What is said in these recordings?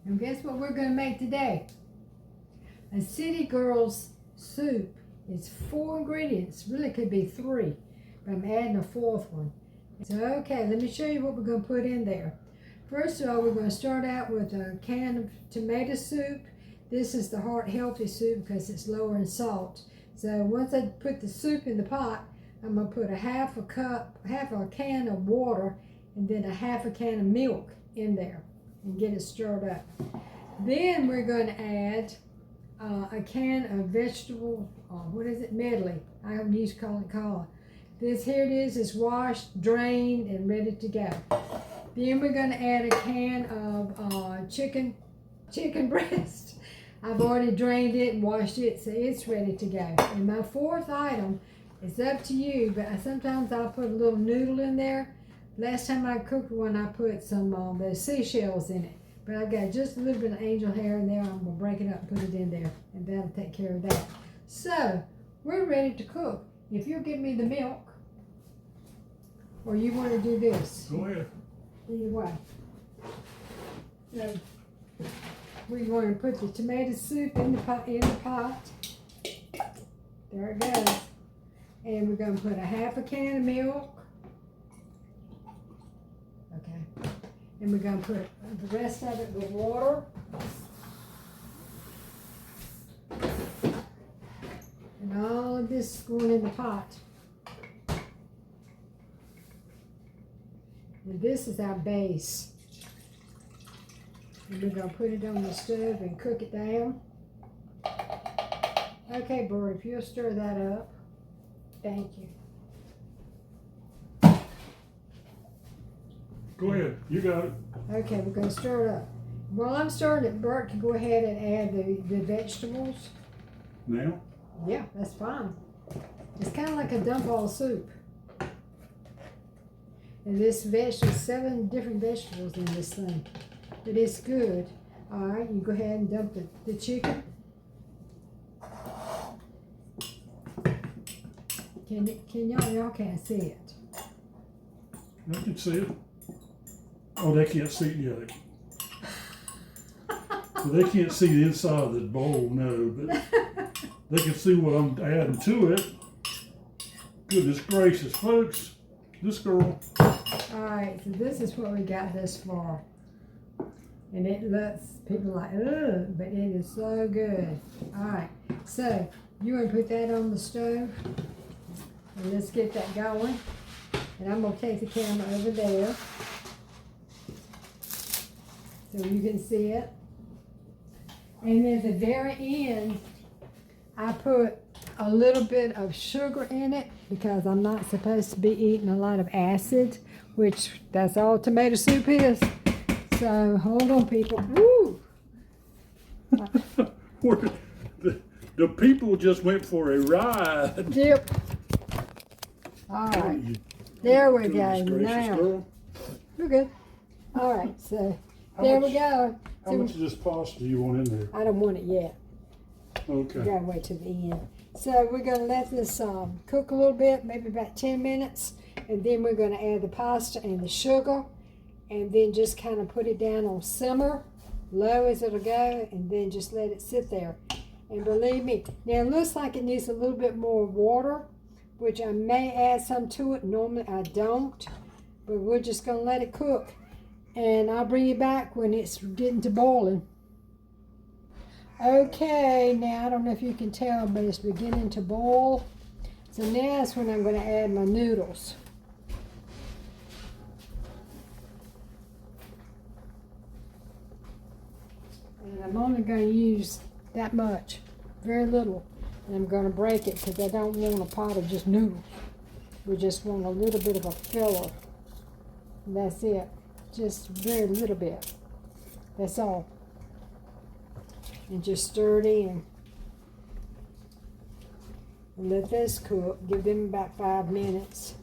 And guess what we're going to make today? A city girl's soup. It's 4 ingredients. Really could be 3, but I'm adding a 4th one. So, okay, let me show you what we're going to put in there. First of all, we're going to start out with a can of tomato soup. This is the heart healthy soup because it's lower in salt. So once I put the soup in the pot, I'm going to put half a can of water and then half a can of milk in there and get it stirred up. Then we're going to add a can of vegetable, medley. I used to call it calla. This here it is washed, drained, and ready to go. Then we're going to add a can of chicken breast. I've already drained it and washed it, so it's ready to go. And my 4th item is up to you, but sometimes I'll put a little noodle in there. Last time I cooked one, I put some those seashells in it. But I got just a little bit of angel hair in there. I'm going to break it up and put it in there, and that'll take care of that. So, we're ready to cook. If you'll give me the milk, or you want to do this. Go ahead. Either way. So, we're going to put the tomato soup in the pot. There it goes. And we're going to put half a can of milk. Okay. And we're going to put the rest of it with water. And all of this is going in the pot. And this is our base. And we're going to put it on the stove and cook it down. Okay, Bert, if you'll stir that up. Thank you. Go ahead. You got it. Okay, we're going to stir it up. While I'm stirring it, Bert can go ahead and add the vegetables. Now? Yeah, that's fine. It's kind of like a dump all soup. And this vegetable, 7 different vegetables in this thing. But it's good. All right, you go ahead and dump the chicken. Can y'all can't see it. I can see it. Oh, they can't see it yet. So they can't see the inside of the bowl, no, but they can see what I'm adding to it. Goodness gracious, folks. This girl. Alright, so this is what we got this far. And it looks, people like, ugh, but it is so good. Alright, so you want to put that on the stove. And let's get that going. And I'm going to take the camera over there so you can see it. And at the very end, I put a little bit of sugar in it because I'm not supposed to be eating a lot of acid, which that's all tomato soup is. So hold on, people. Woo! The people just went for a ride. Yep. All right. There we go. Now Girl. we're good. All right. So there we go. How much of this pasta do you want in there? I don't want it yet. Okay. We gotta wait till the end. So we're gonna let this cook a little bit, maybe about 10 minutes, and then we're gonna add the pasta and the sugar, and then just kind of put it down on simmer, low as it'll go, and then just let it sit there. And believe me, now it looks like it needs a little bit more water, which I may add some to it. Normally I don't, but we're just gonna let it cook, and I'll bring you back when it's getting to boiling. Okay, now I don't know if you can tell, but it's beginning to boil. So now is when I'm going to add my noodles. And I'm only going to use that much, very little. And I'm going to break it because I don't want a pot of just noodles. We just want a little bit of a filler. And that's it, just very little bit. That's all. And just stir it in. And let this cook. Give them about 5 minutes.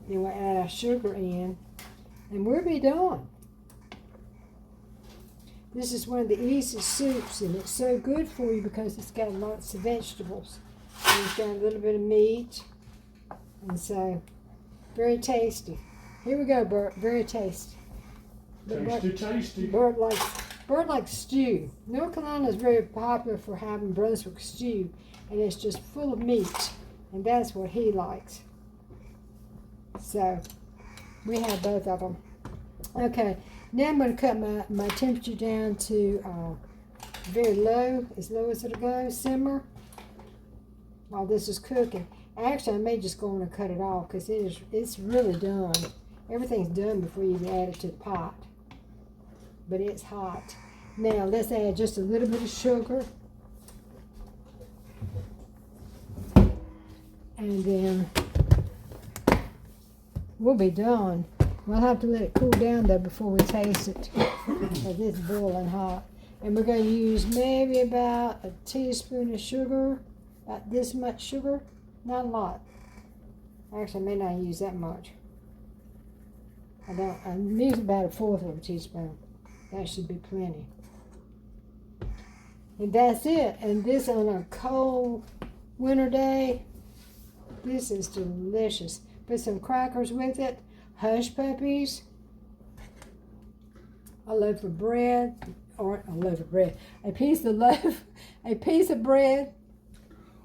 Then we'll add our sugar in. And we'll be done. This is one of the easiest soups, and it's so good for you because it's got lots of vegetables. And it's got a little bit of meat. And so, very tasty. Here we go, Bert. Very tasty. Tasty, tasty. Bert likes Bert likes stew. North Carolina is very popular for having Brunswick stew, and it's just full of meat, and that's what he likes. So we have both of them. Okay, now I'm going to cut my temperature down to very low as it'll go, simmer, while this is cooking. Actually, I may just go on and cut it off because it's really done. Everything's done before you even add it to the pot. But it's hot. Now, let's add just a little bit of sugar. And then we'll be done. We'll have to let it cool down though before we taste it because it's boiling hot. And we're going to use maybe about a teaspoon of sugar, about this much sugar, not a lot. Actually, I may not use that much. I use about a fourth of a teaspoon. That should be plenty. And that's it. And this on a cold winter day, this is delicious. Put some crackers with it, hush puppies, a loaf of bread, or a loaf of bread, a piece of bread.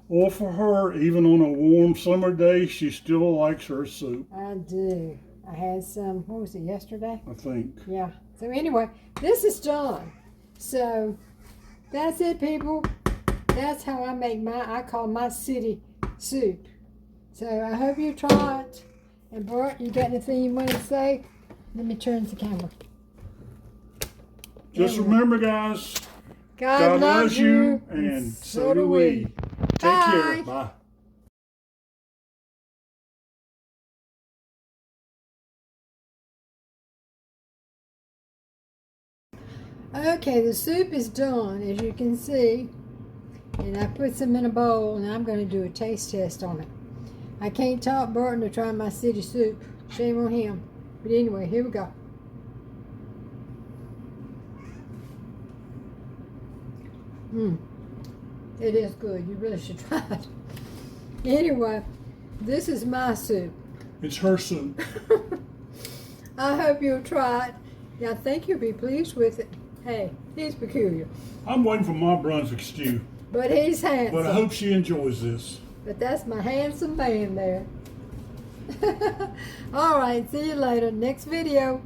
Or for her, even on a warm summer day, she still likes her soup. I do. I had some, what was it, yesterday? I think. Yeah. So anyway, this is done. So that's it, people. That's how I make I call my city soup. So I hope you try it. And Bert, you got anything you want to say? Let me turn the camera. Just remember, guys, God loves you, and so do we. Take care. Bye. Okay, the soup is done, as you can see. And I put some in a bowl, and I'm going to do a taste test on it. I can't talk Bert into trying my city soup. Shame on him. But anyway, here we go. It is good. You really should try it. Anyway, this is my soup. It's her soup. I hope you'll try it. I think you'll be pleased with it. Hey, he's peculiar. I'm waiting for my Brunswick stew. But he's handsome. But I hope she enjoys this. But that's my handsome man there. All right, see you later. Next video.